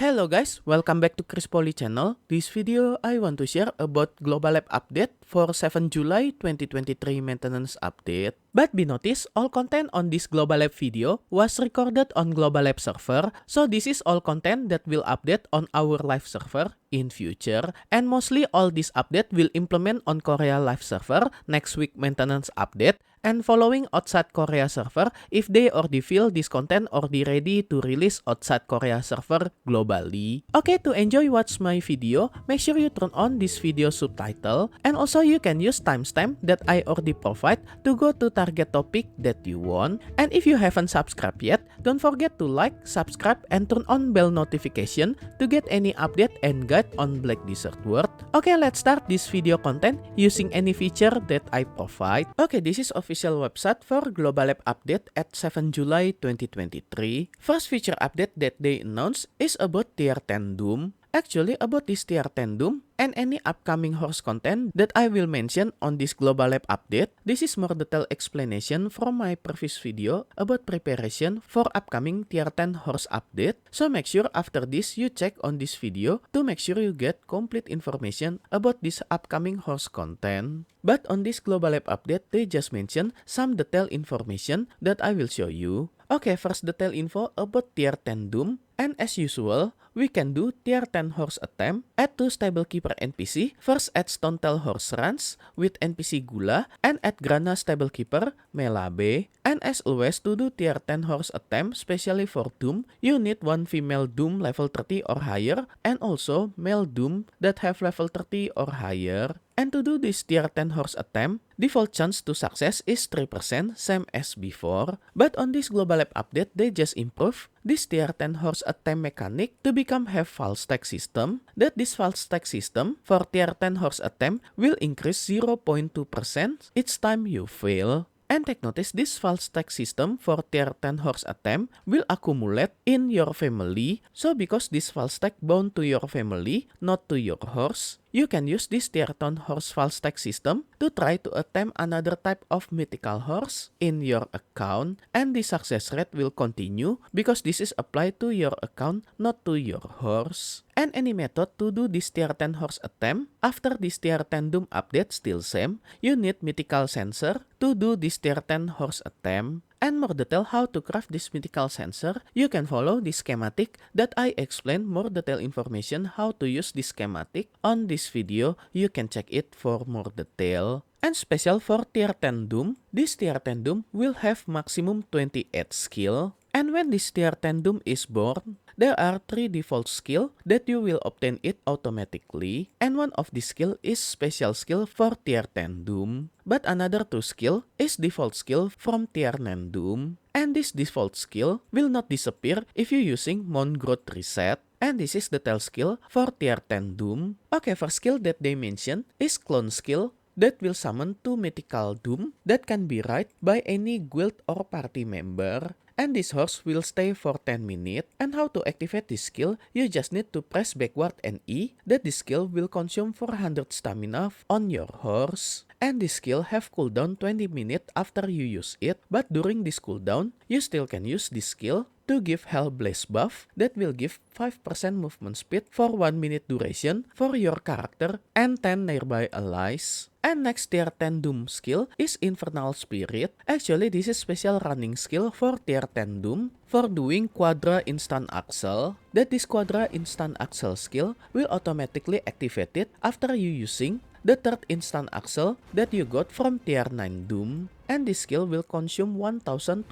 Hello guys, welcome back to Chris Poly channel. This video I want to share about Global App update for 7 July 2023 maintenance update. But be noticed, all content on this Global App video was recorded on Global App server, so this is all content that will update on our live server in future, and mostly all this update will implement on Korea live server next week maintenance update, and following outside Korea server if they already feel this content already ready to release outside Korea server globally. Okay, to enjoy watch my video, make sure you turn on this video subtitle, and also you can use timestamp that I already provide to go to target topic that you want. And if you haven't subscribed yet, don't forget to like, subscribe, and turn on bell notification to get any update and guide on Black Desert World. Okay, let's start this video content using any feature that I provide. Okay, this is official website for Global App update at 7 July 2023. First feature update that they announced is about Tier 10 Doom. Actually, about this Tier 10 Doom and any upcoming horse content that I will mention on this Global App update, this is more detailed explanation from my previous video about preparation for upcoming Tier 10 horse update. So make sure after this you check on this video to make sure you get complete information about this upcoming horse content. But on this Global App update, they just mention some detailed information that I will show you. Okay, first detail info about Tier 10 Doom. And as usual, we can do Tier 10 horse attempt, add 2 stable keeper NPC, first add Stonetail horse runs with NPC Gula, and add Grana stable keeper Melabe. And as always, to do Tier 10 horse attempt, especially for Doom, you need one female Doom level 30 or higher, and also male Doom that have level 30 or higher. And to do this Tier 10 horse attempt, default chance to success is 3%, same as before. But on this Global App update, they just improve this Tier 10 horse attempt mechanic to become have false stack system. That this false stack system for Tier 10 horse attempt will increase 0.2% each time you fail. And take notice, this false stack system for Tier 10 horse attempt will accumulate in your family. So because this false stack bound to your family, not to your horse, you can use this Tier 10 horse false stack system to try to attempt another type of mythical horse in your account, and the success rate will continue because this is applied to your account, not to your horse. And any method to do this Tier 10 horse attempt after this Tier 10 Doom update still same. You need mythical sensor to do this Tier 10 horse attempt. And more detail how to craft this mythical sensor, you can follow the schematic that I explain more detailed information how to use this schematic on this video. You can check it for more detail. And special for Tier 10 Doom, this Tier 10 Doom will have maximum 28 skill. And when this Tier 10 Doom is born, there are 3 default skill that you will obtain it automatically, and one of the skill is special skill for Tier 10 Doom. But another 2 skill is default skill from Tier 9 Doom. And this default skill will not disappear if you using Mount Growth Reset. And this is the tail skill for Tier 10 Doom. Okay, first skill that they mention is Clone skill that will summon 2 mythical Doom that can be ride by any guild or party member. And this horse will stay for 10 minutes. And how to activate this skill, you just need to press backward and E, that this skill will consume 400 stamina on your horse. And this skill have cooldown 20 minutes after you use it, but during this cooldown, you still can use this skill to give Hellblaze buff that will give 5% movement speed for 1 minute duration for your character and 10 nearby allies. And next Tier 10 Doom skill is Infernal Spirit. Actually, this is special running skill for Tier 10 Doom for doing Quadra Instant Axle. That this Quadra Instant Axle skill will automatically activate it after you using the third instant axle that you got from Tier 9 Doom. And this skill will consume 1200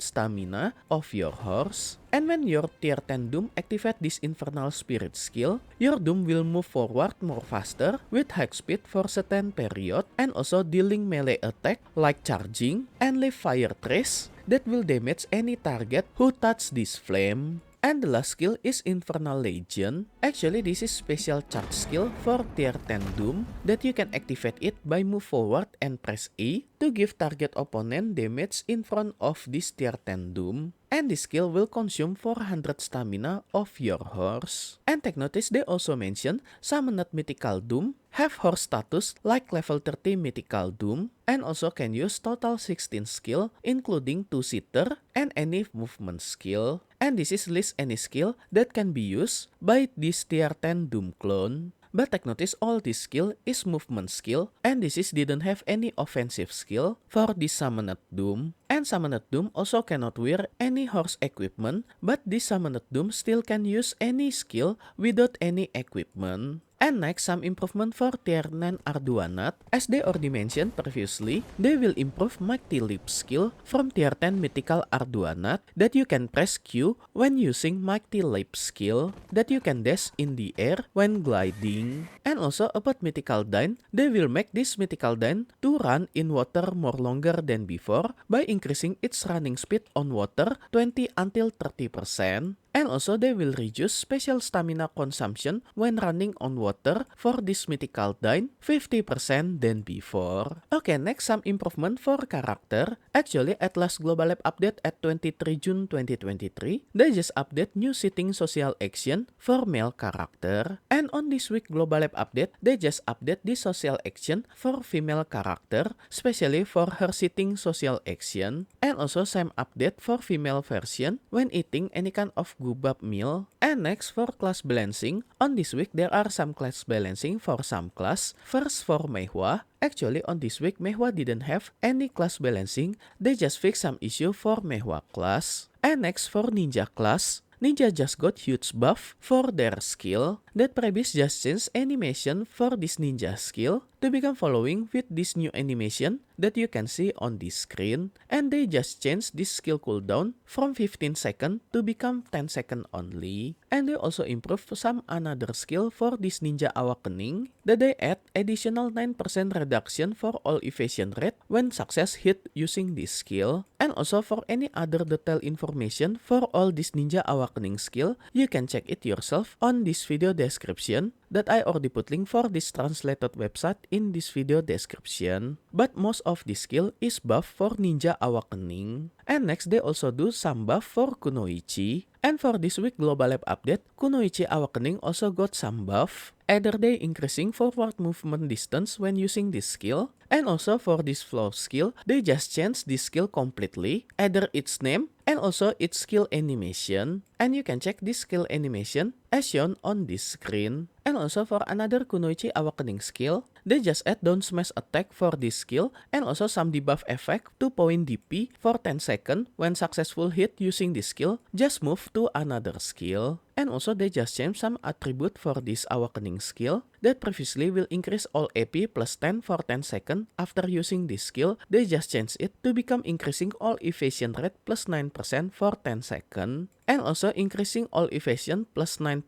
stamina of your horse. And when your Tier 10 Doom activate this Infernal Spirit skill, your Doom will move forward more faster with high speed for certain period, and also dealing melee attack like charging and leave fire trace that will damage any target who touch this flame. And the last skill is Infernal Legion. Actually, this is special charge skill for Tier 10 Doom that you can activate it by move forward and press E to give target opponent damage in front of this Tier 10 Doom. and this skill will consume 400 stamina of your horse. And take notice they also mention Summoned Mythical Doom have horse status like level 30 Mythical Doom, and also can use total 16 skill including 2-seater and any movement skill. And this is list any skill that can be used by this tier 10 Doom clone. But take notice all this skill is movement skill, and this is didn't have any offensive skill for this Summoned Doom. And Summoned Doom also cannot wear any horse equipment, but this Summoned Doom still can use any skill without any equipment. And next, some improvement for tier 9 Arduanat. As they already mentioned previously, they will improve Mighty Leap skill from tier 10 Mythical Arduanat that you can press Q when using Mighty Leap skill, that you can dash in the air when gliding. And also about Mythical Dyne, they will make this Mythical Dyne to run in water more longer than before by increasing its running speed on water 20 until 30%. And also they will reduce special stamina consumption when running on water for this Mythical Dyne 50% than before. Okay, next some improvement for character. Actually at last Global Lab update at 23 June 2023, they just update new sitting social action for male character. And on this week Global Lab update, they just update the social action for female character, especially for her sitting social action. And also same update for female version when eating any kind of gubab meal. And next for class balancing, on this week there are some class balancing for some class. First for Mehwa, actually on this week Mehwa didn't have any class balancing, they just fixed some issue for Mehwa class. And next for Ninja class, Ninja just got huge buff for their skill, that previous just changed animation for this Ninja skill to become following with this new animation that you can see on this screen. And they just changed this skill cooldown from 15 seconds to become 10 seconds only. And they also improved some another skill for this Ninja Awakening, that they add additional 9% reduction for all evasion rate when success hit using this skill. And also for any other detailed information for all this Ninja Awakening skill, you can check it yourself on this video description, that I already put link for this translated website in this video description. But most of this skill is buff for Ninja Awakening. And next they also do some buff for Kunoichi. And for this week Global Lab update, Kunoichi Awakening also got some buff. Either they increasing forward movement distance when using this skill, and also for this flow skill, they just changed this skill completely, either its name and also its skill animation. And you can check this skill animation as shown on this screen. And also for another Kunoichi Awakening skill, they just add down smash attack for this skill, and also some debuff effect 2 point DP for 10 seconds when successful hit using this skill, just move to another skill. And also they just change some attribute for this Awakening skill, that previously will increase all AP plus 10 for 10 seconds. After using this skill, they just change it to become increasing all evasion rate plus 9% for 10 seconds. And also increasing all evasion plus 9%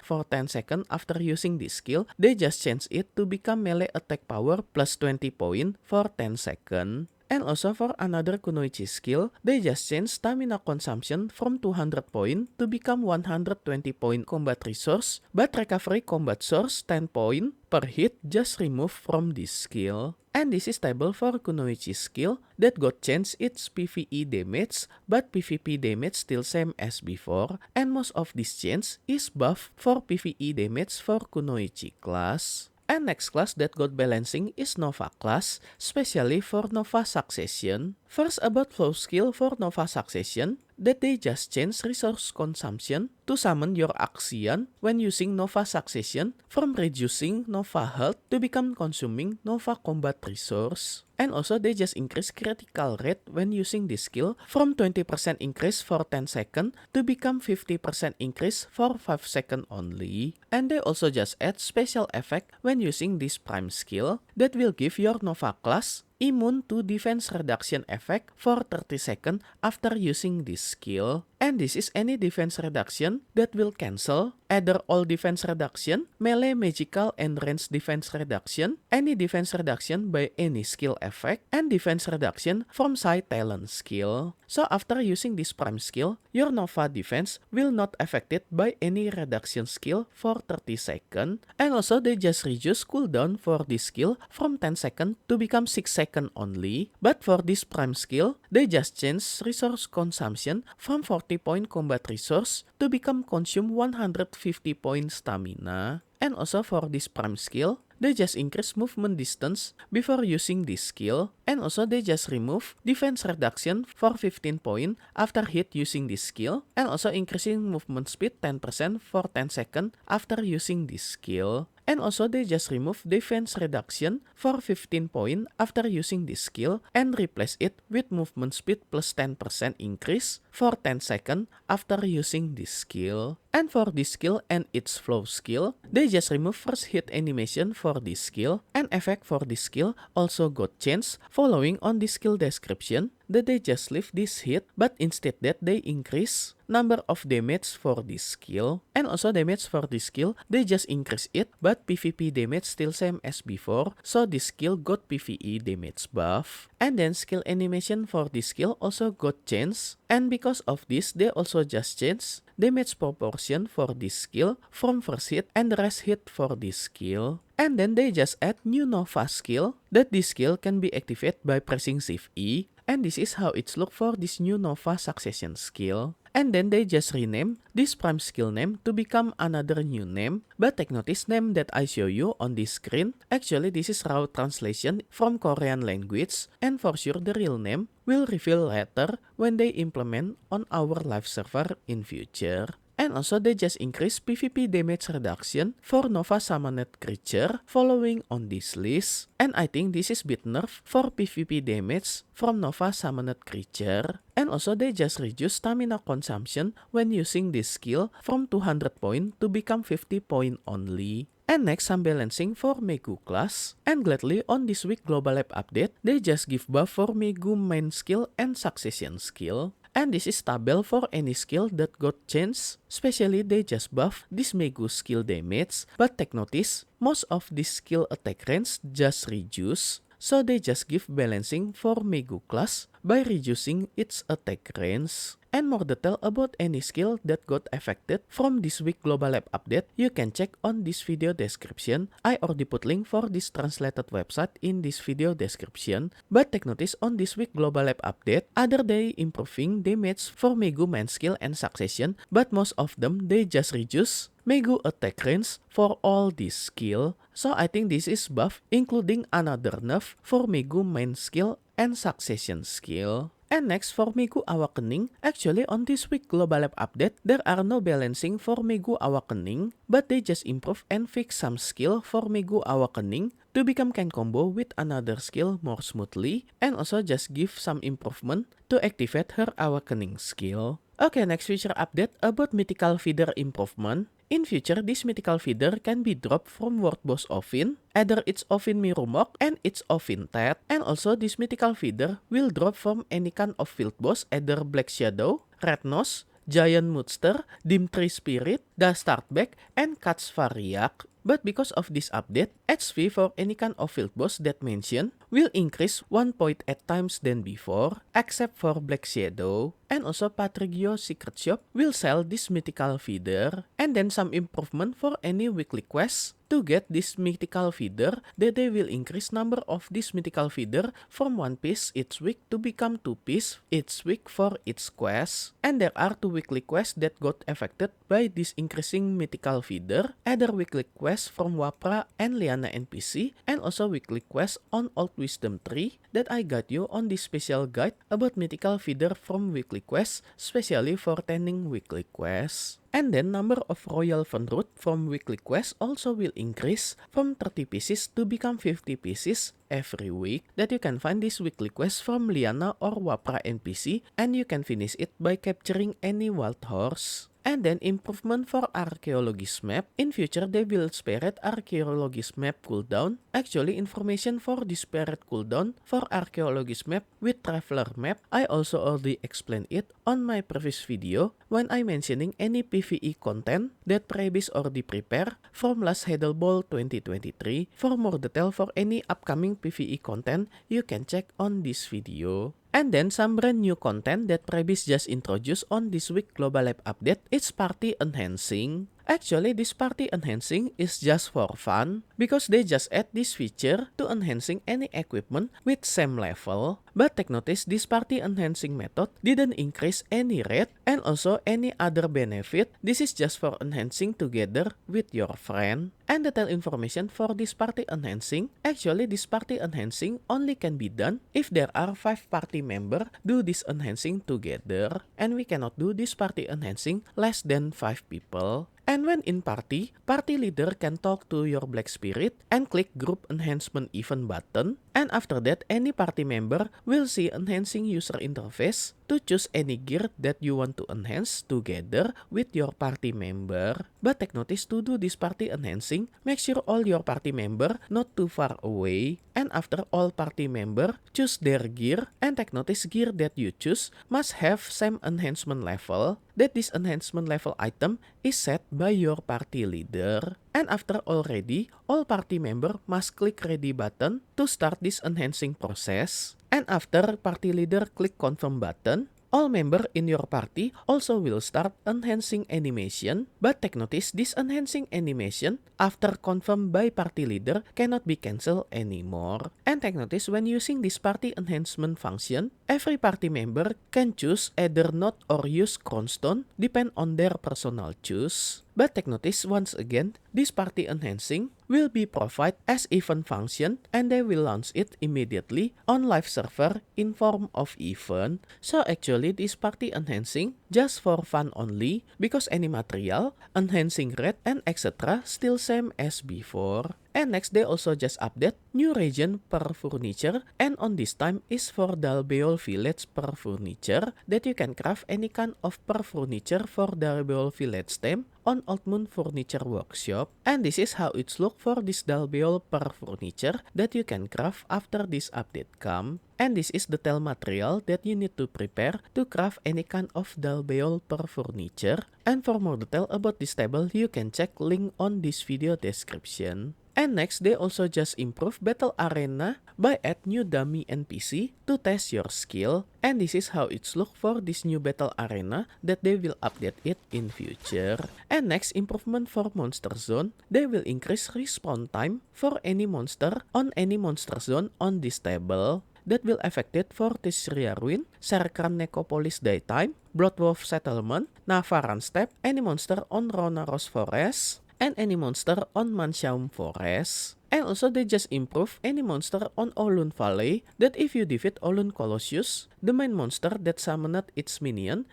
for 10 seconds after using this skill, they just change it to become melee attack power plus 20 point for 10 seconds. And also for another Kunoichi skill, they just change stamina consumption from 200 point to become 120 point combat resource, but recovery combat source 10 point per hit just removed from this skill. And this is stable for Kunoichi skill that got changed its PvE damage, but PvP damage still same as before. And most of this change is buff for PvE damage for Kunoichi class. And next class that got balancing is Nova class, especially for Nova Succession. First about flow skill for Nova Succession, that they just change resource consumption to summon your action when using Nova Succession from reducing Nova health to become consuming Nova combat resource. And also they just increase critical rate when using this skill from 20% increase for 10 seconds to become 50% increase for 5 seconds only. And they also just add special effect when using this prime skill that will give your Nova class immune to defense reduction effect for 30 seconds after using this skill. And this is any defense reduction that will cancel either all defense reduction, melee, magical, and range defense reduction, any defense reduction by any skill effect, and defense reduction from side talent skill. So after using this prime skill, your Nova defense will not affected by any reduction skill for 30 seconds, and also they just reduce cooldown for this skill from 10 seconds to become 6 seconds only. But for this prime skill, they just change resource consumption from 40 point combat resource to become consume 150 point stamina. And also for this prime skill, they just increase movement distance before using this skill, and also they just remove defense reduction for 15 point after hit using this skill, and also increasing movement speed 10% for 10 seconds after using this skill. And also they just remove defense reduction for 15 point after using this skill and replace it with movement speed plus 10% increase for 10 seconds after using this skill. And for this skill and its flow skill, they just remove first hit animation for this skill, and effect for this skill also got changed following on the skill description that they just leave this hit, but instead that they increase number of damage for this skill. And also damage for this skill, they just increase it, but PvP damage still same as before, so this skill got PvE damage buff. And then skill animation for this skill also got changed, and because of this they also just changed damage proportion for this skill from first hit and the rest hit for this skill. And then they just add new Nova skill, that this skill can be activated by pressing Shift E, and this is how it's look for this new Nova succession skill. And then they just rename this prime skill name to become another new name, but take notice name that I show you on this screen, actually this is raw translation from Korean language, and for sure the real name will reveal later when they implement on our live server in future. And also they just increase PvP damage reduction for Nova summoned creature following on this list. And I think this is bit nerf for PvP damage from Nova summoned creature. And also they just reduce stamina consumption when using this skill from 200 point to become 50 point only. And next, some balancing for Megu class. And gladly on this week Global Lab update, they just give buff for Megu main skill and succession skill. And this is stable for any skill that got changed, especially they just buff this Megu skill damage, but take notice, most of this skill attack range just reduce, so they just give balancing for Megu class by reducing its attack range. And more detail about any skill that got affected from this week Global Lab update, you can check on this video description. I already put link for this translated website in this video description. But take notice on this week Global Lab update, other they improving damage for Megu main skill and succession, but most of them they just reduce Megu attack range for all this skill. So I think this is buff including another nerf for Megu main skill and succession skill. And next for Megu Awakening, actually on this week Global Lab update, there are no balancing for Megu Awakening, but they just improve and fix some skill for Megu Awakening to become can combo with another skill more smoothly, and also just give some improvement to activate her Awakening skill. Okay, next feature update about Mythical Feeder improvement. In future, this mythical feeder can be dropped from World Boss Ovin, either it's Ovin Mirumok and it's Ovin Tet, and also this mythical feeder will drop from any kind of field boss, either Black Shadow, Red Nose, Giant Monster, Dim Tree Spirit, Da Startback, and Cats Variak. But because of this update, XP for any kind of field boss that mentioned will increase 1.8 times than before, except for Black Shadow. And also Patrigio Secret Shop will sell this mythical feeder, and then some improvement for any weekly quests to get this mythical feeder, that they will increase number of this mythical feeder from 1 piece each week to become 2 piece each week for each quest. And there are 2 weekly quests that got affected by this increasing mythical feeder, either weekly quests from Wapra and Liana NPC, and also weekly quests on Old Wisdom Tree that I got you on this special guide about mythical feeder from weekly quests, especially for tending weekly quests. And then number of Royal Fern Root from weekly quests also will increase from 30 pieces to become 50 pieces every week, that you can find this weekly quest from Liana or Wapra NPC, and you can finish it by capturing any wild horse. And then improvement for archaeologist map. In future, they will spirit archaeologist map cooldown. Actually, information for this spirit cooldown for archaeologist map with traveler map, I also already explained it on my previous video when I mentioning any PvE content that Prebis already prepare from last Hedel Ball 2023. For more detail for any upcoming PvE content, you can check on this video. And then some brand new content that Prebis just introduced on this week Global Lab update, it's party enhancing. Actually, this party enhancing is just for fun because they just add this feature to enhancing any equipment with same level. But take notice, this party enhancing method didn't increase any rate and also any other benefit. This is just for enhancing together with your friend. And detailed information for this party enhancing, actually this party enhancing only can be done if there are 5 party members do this enhancing together. And we cannot do this party enhancing less than 5 people. And when in party, party leader can talk to your Black Spirit and click group enhancement event button. And after that, any party member will see enhancing user interface to choose any gear that you want to enhance together with your party member. But take notice, to do this party enhancing, make sure all your party member not too far away. And after all party member choose their gear, and take notice, gear that you choose must have same enhancement level, that this enhancement level item is set by your party leader. And after all ready, all party member must click ready button to start this enhancing process. And after party leader click confirm button, all member in your party also will start enhancing animation. But take notice, this enhancing animation after confirmed by party leader cannot be cancelled anymore. And take notice, when using this party enhancement function, every party member can choose either not or use Crownstone, depend on their personal choose. But take notice, once again, this party enhancing will be provided as event function and they will launch it immediately on live server in form of event. So actually this party enhancing just for fun only because any material, enhancing rate and etc. still same as before. And next they also just update new region per furniture, and on this time is for Dalbeol Village per furniture that you can craft any kind of per furniture for Dalbeol Village theme on Old Moon Furniture Workshop. And this is how it's look for this Dalbeol per furniture that you can craft after this update come. And this is the detail material that you need to prepare to craft any kind of Dalbeol per furniture. And for more detail about this table, you can check link on this video description. And next, they also just improve Battle Arena by add new dummy NPC to test your skill. And this is how it's look for this new Battle Arena that they will update it in future. And next, improvement for Monster Zone. They will increase respawn time for any monster on any monster zone on this table. That will affect it for Tisria Ruin, Serkran Necropolis Daytime, Bloodwolf Settlement, Navaran Steppe, any monster on Ronaros Forest, and any monster on Manshaum Forest. And also they just improve any monster on Olun Valley that if you defeat Olun Colossus, the main monster that summoned its minion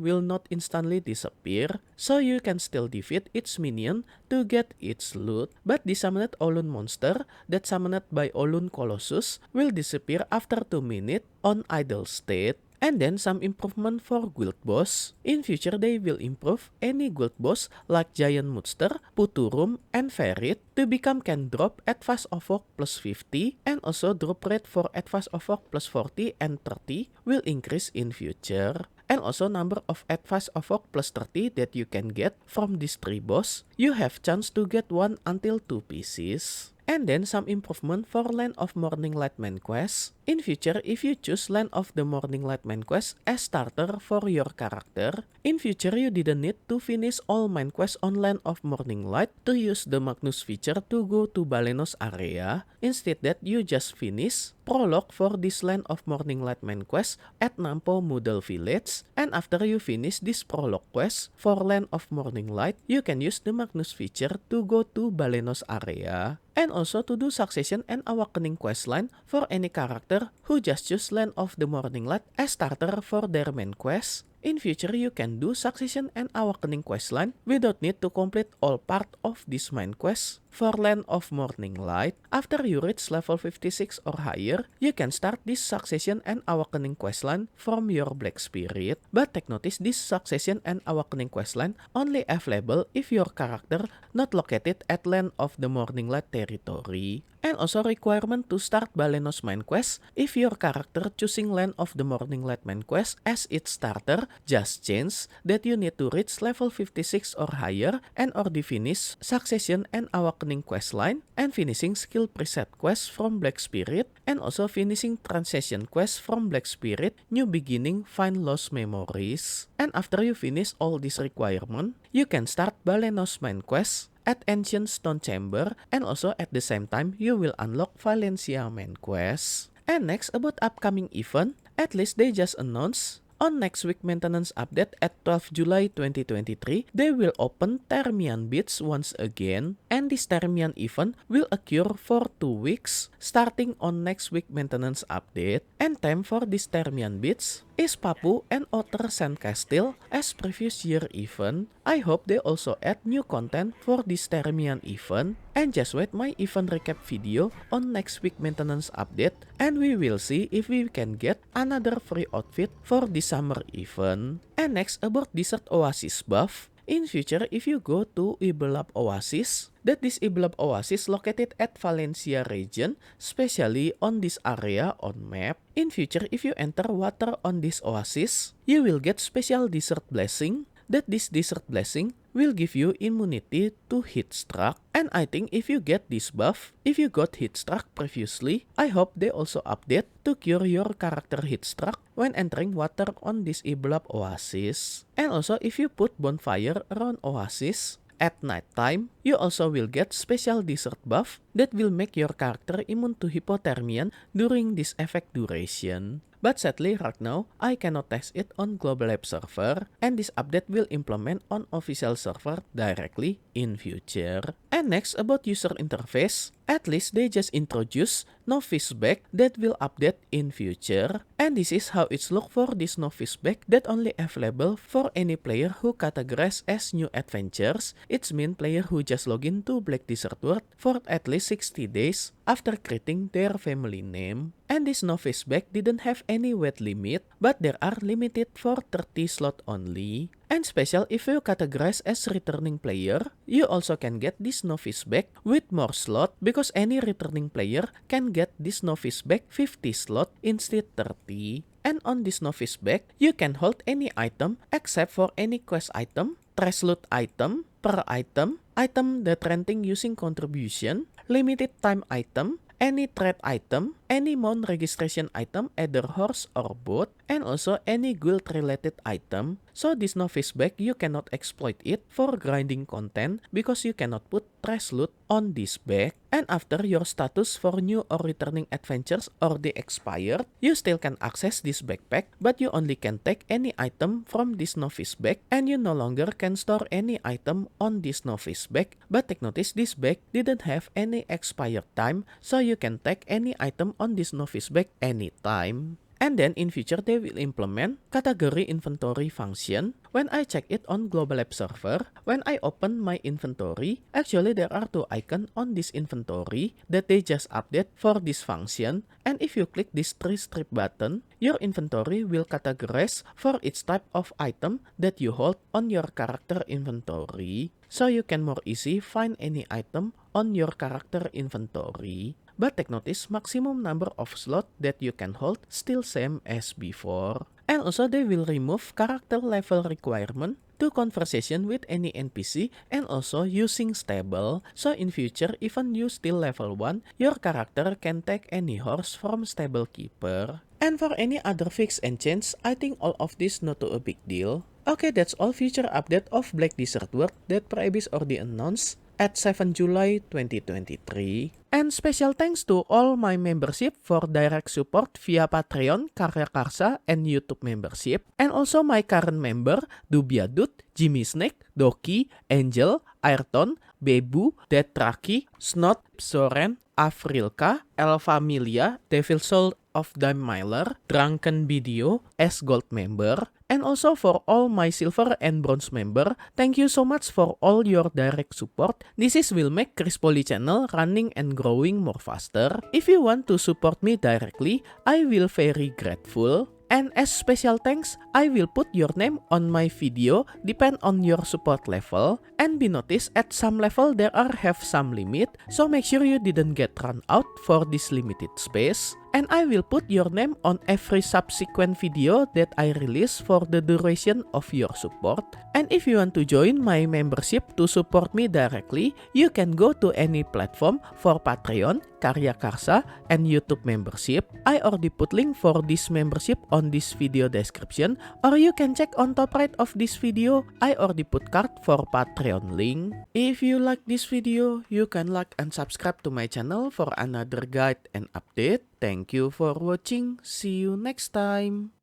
will not instantly disappear. So you can still defeat its minion to get its loot. But the summoned Olun monster that summoned by Olun Colossus will disappear after 2 minutes on idle state. And then some improvement for guild boss. In future, they will improve any guild boss like Giant Monster, Puturum, and Ferit to become can drop Advice of Work plus 50 and also drop rate for Advice of Work plus 40 and 30 will increase in future. And also number of Advice of Work plus 30 that you can get from this 3 boss, you have chance to get 1 until 2 pieces. And then some improvement for Land of Morning Light main quest. In future, if you choose Land of the Morning Light main quest as starter for your character, in future you didn't need to finish all main quests on Land of Morning Light to use the Magnus feature to go to Balenos area. Instead that you just finish prologue for this Land of Morning Light main quest at Nampo Model Village, and after you finish this prologue quest for Land of Morning Light, you can use the Magnus feature to go to Balenos area. And also to do Succession and Awakening questline for any character who just choose Land of the Morning Light as starter for their main quest. In future, you can do Succession and Awakening questline without need to complete all part of this main quest for Land of Morning Light. After you reach level 56 or higher, you can start this Succession and Awakening questline from your Black Spirit. But take notice, this Succession and Awakening questline only available if your character not located at Land of the Morning Light territory. And also requirement to start Balenos main quest if your character choosing Land of the Morning Light main quest as its starter just change that you need to reach level 56 or higher and or finish Succession and Awakening questline and finishing skill preset quest from Black Spirit and also finishing transition quest from Black Spirit New Beginning Find Lost Memories. And after you finish all these requirements, you can start Balenos main quest at Ancient Stone Chamber, and also at the same time you will unlock Valencia main quest. And next about upcoming event, at least they just announced on next week maintenance update at 12 July 2023, they will open Thermian Beach once again, and this Thermian event will occur for 2 weeks starting on next week maintenance update. And theme for this Thermian Beach is Papu and Outer Sandcastle as previous year event. I hope they also add new content for this Thermian event. And just wait my event recap video on next week maintenance update, and we will see if we can get another free outfit for this summer event. And next about Desert Oasis buff. In future, if you go to Iblab Oasis, that this Iblab Oasis located at Valencia region, especially on this area on map. In future, if you enter water on this oasis, you will get special desert blessing. That this desert blessing will give you immunity to heat struck. And I think if you get this buff, if you got heat struck previously, I hope they also update to cure your character heat struck when entering water on this Iblab Oasis. And also if you put bonfire around oasis at night time, you also will get special desert buff that will make your character immune to hypothermia during this effect duration. But sadly right now, I cannot test it on Global Lab server, and this update will implement on official server directly in future. And next about user interface, at least they just introduced Novice Bag that will update in future. And this is how it's look for this Novice Bag that only available for any player who categorized as new adventures. It's mean player who just log in to Black Desert World for at least 60 days after creating their family name. And this Novice Bag didn't have any weight limit, but there are limited for 30 slot only. And special if you categorize as returning player, you also can get this Novice Bag with more slot because any returning player can get this Novice Bag 50 slot instead 30. And on this Novice Bag, you can hold any item except for any quest item, trash loot item, per item, item that renting using contribution, limited time item, any trade item, any mount registration item, either horse or boat, and also any guild related item. So this Novice Bag, you cannot exploit it for grinding content because you cannot put trash loot on this bag. And after your status for new or returning adventures or they expired, you still can access this backpack, but you only can take any item from this Novice Bag, and you no longer can store any item on this Novice Bag. But take notice, this bag didn't have any expired time, so you can take any item on this Novice Bag anytime. And then in future they will implement category inventory function. When I check it on Global Lab server, when I open my inventory, actually there are 2 icons on this inventory that they just update for this function. And if you click this 3 strip button, your inventory will categorize for each type of item that you hold on your character inventory. So you can more easy find any item on your character inventory. But take notice, maximum number of slot that you can hold still same as before. And also they will remove character level requirement to conversation with any NPC and also using stable. So in future, even you still level 1, your character can take any horse from stable keeper. And for any other fix and change, I think all of this not a big deal. Okay, that's all future update of Black Desert World that Praebis already announced at 7 July 2023. And special thanks to all my membership for direct support via Patreon, Karya Karsa, and YouTube membership. And also my current member, Dubiadut, Jimmy Snake, Doki, Angel, Ayrton, Bebu, Detraki, Snot, Soren, Afrilka, Elfamilia, Devil Soul of Dime Myler, Drunken Video, as Gold member. And also for all my silver and bronze member, thank you so much for all your direct support. This is will make Chris Poly channel running and growing more faster. If you want to support me directly, I will very grateful. And as special thanks, I will put your name on my video depend on your support level. And be noticed at some level there are have some limit, so make sure you didn't get run out for this limited space. And I will put your name on every subsequent video that I release for the duration of your support. And if you want to join my membership to support me directly, you can go to any platform for Patreon, Karya Karsa, and YouTube membership. I already put link for this membership on this video description, or you can check on top right of this video. I already put card for Patreon link. If you like this video, you can like and subscribe to my channel for another guide and update. Thank you for watching. See you next time.